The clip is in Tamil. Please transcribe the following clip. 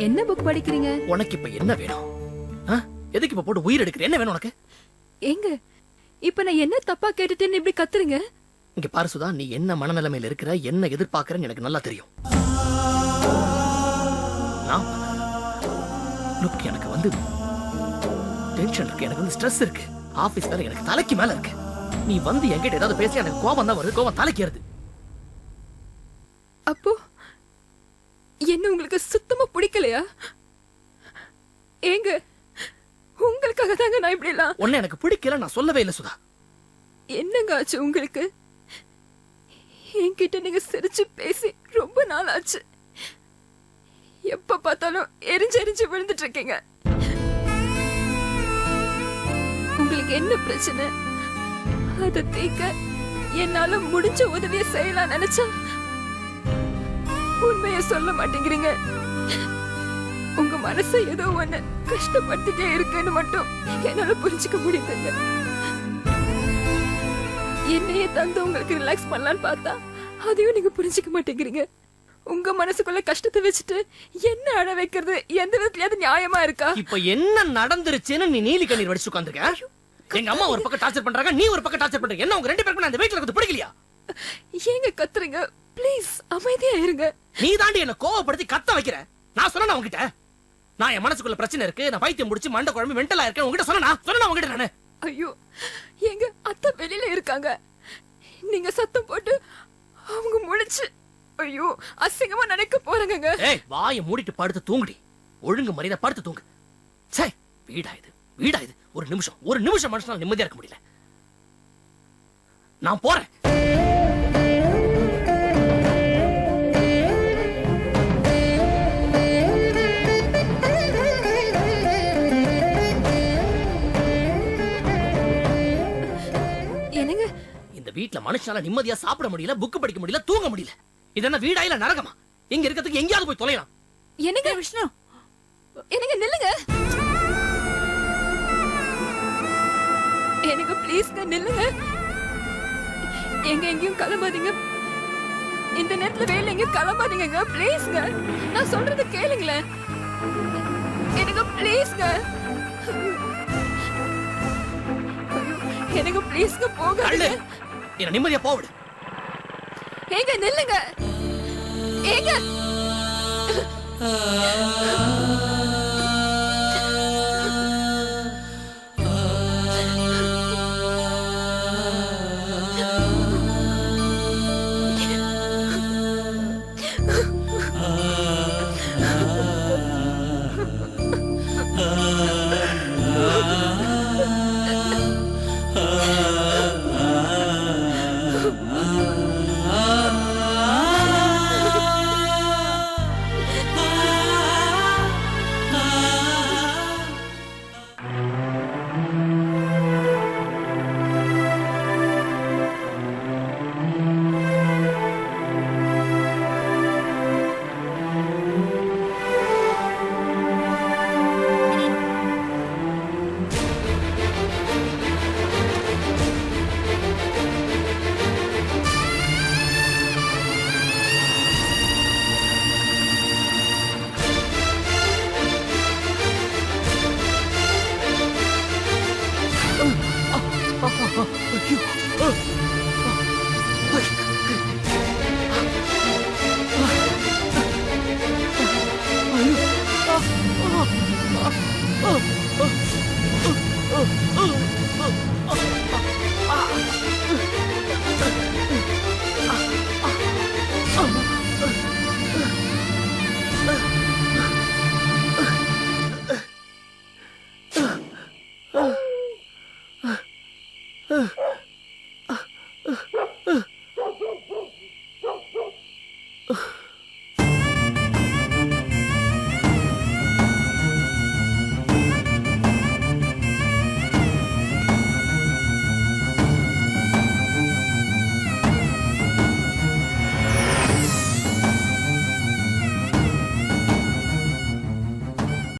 என்ன புக் படிக்கிறீங்க? உனக்கு இப்ப என்ன வேணும்? எதுக்கு இப்ப போட்டு உயிர் எடுக்கிற? என்ன வேணும் உனக்கு? எங்க இப்ப நான் என்ன தப்பா கேட்டுட்டேன்னு இப்படி கத்துறீங்க? இங்க பாரு சுதா, நீ என்ன மனநிலைமையில இருக்கிற, என்ன எதிர்பார்க்கறன்னு எனக்கு நல்லா தெரியும். எனக்கு வந்து டென்ஷன் இருக்கு, எனக்கு வந்து ஸ்ட்ரெஸ் இருக்கு, ஆபீஸ் வேலை எனக்கு தலைக்கு மேல இருக்கு. நீ வந்து என்கிட்ட ஏதாவது பேசி எனக்கு கோபம் தான் வருது, கோபம் தலைக்கு ஏறுது. அப்போ என்ன உங்களுக்கு சுத்தமா பிடிக்கலையா? ஏங்க உங்களுக்காக தாங்க நான் இப்படி எல்லாம். உன்னை எனக்கு பிடிக்கல நான் சொல்லவே இல்லை சுதா. என்னங்க ஆச்சு உங்களுக்கு? என்கிட்ட நீங்க சிரிச்சு பேசி ரொம்ப நாள் ஆச்சு. எப்ப பார்த்தாலும் எரிஞ்சு விழுந்துட்டு இருக்கீங்க. உங்களுக்கு என்ன பிரச்சனை? அதை தீர்க்க என்னால முடிஞ்ச உதவியை செய்யலாம் நினைச்சா உண்மைய சொல்ல மாட்டேங்கிறீங்க. உங்க மனசை ஏதோ ஒண்ணு கஷ்டப்படுத்திட்டே இருக்குன்னு மட்டும் என்னால புரிஞ்சுக்க முடியுதுங்க. என்னையே தந்து உங்களுக்கு ரிலாக்ஸ் பண்ணலான்னு பார்த்தா அதையும் நீங்க புரிஞ்சுக்க மாட்டேங்கிறீங்க. உங்க மனசுக்குள்ள கஷ்டத்தை வச்சுட்டு என்ன அழ வைக்கிறது எந்த விதத்துலயாவது நியாயமா இருக்கா? இப்ப என்ன நடந்துருச்சுன்னு நீ நீலி கண்ணீர் வடிச்சு உட்கார்ந்திருக்க. எங்க அம்மா ஒரு பக்கம் டார்ச்சர் பண்றாங்க, நீ ஒரு பக்கம் டார்ச்சர் பண்றீங்க. என்ன உங்க ரெண்டு பேருக்கும் அந்த வீட்ல இருக்கிறது பிடிக்கலையா? ஏங்க கத்துறீங்க? ப்ளீஸ் அமைதியா இருங்க. நீ தாண்டி என்ன கோவப்படுத்தி கத்த வைக்கிற. நான் சொன்னா உங்ககிட்ட நான் என் மனசுக்குள்ள பிரச்சனை இருக்கு, நான் பைத்தியம் முடிச்சு மண்டை குழம்பு மென்டலா இருக்கேன் உங்ககிட்ட சொன்னா உங்ககிட்ட நானு. ஐயோ எங்க அத்தை வெளியில இருக்காங்க. நீங்க சத்தம் போட்டு அவங்க முழிச்சு ஐயோ அசிங்கமா நினைக்க போறாங்க. ஏய் வாயை மூடிட்டு படுத்து தூங்குடி. ஒழுங்கு மரியாதை படுத்து தூங்கு. சே வீடா இது. ஒரு நிமிஷம் மனுஷனால நிம்மதியா இருக்க முடியல. நான் போறேன். என்னங்க இந்த வீட்ல மனுஷனால நிம்மதியா சாப்பிட முடியல, புக் படிக்க முடியல, தூங்க முடியல. இது என்ன வீடா இல்ல நரகமா? இங்க இருக்கிறதுக்கு எங்கயாவது போய் தொலைலாம். என்னங்க விஷ்ணு, என்னங்க நில்லுங்க. எனக்கு ப்ளீஸ்ங்க நில்லுங்க. எங்கேயும் கிளம்பாதீங்க. இந்த நேரத்துல வேலை எங்கேயும் கிளம்பாதீங்க ப்ளீஸ்ங்க. நான் சொல்றது கேளுங்களேன். எனக்கு ப்ளீஸ்ங்க. எனக்கு ப்ளீஸ்ங்க போங்க. என்ன நிம்மதியா போவிடு. ஏங்க நில்லுங்க. ஏங்க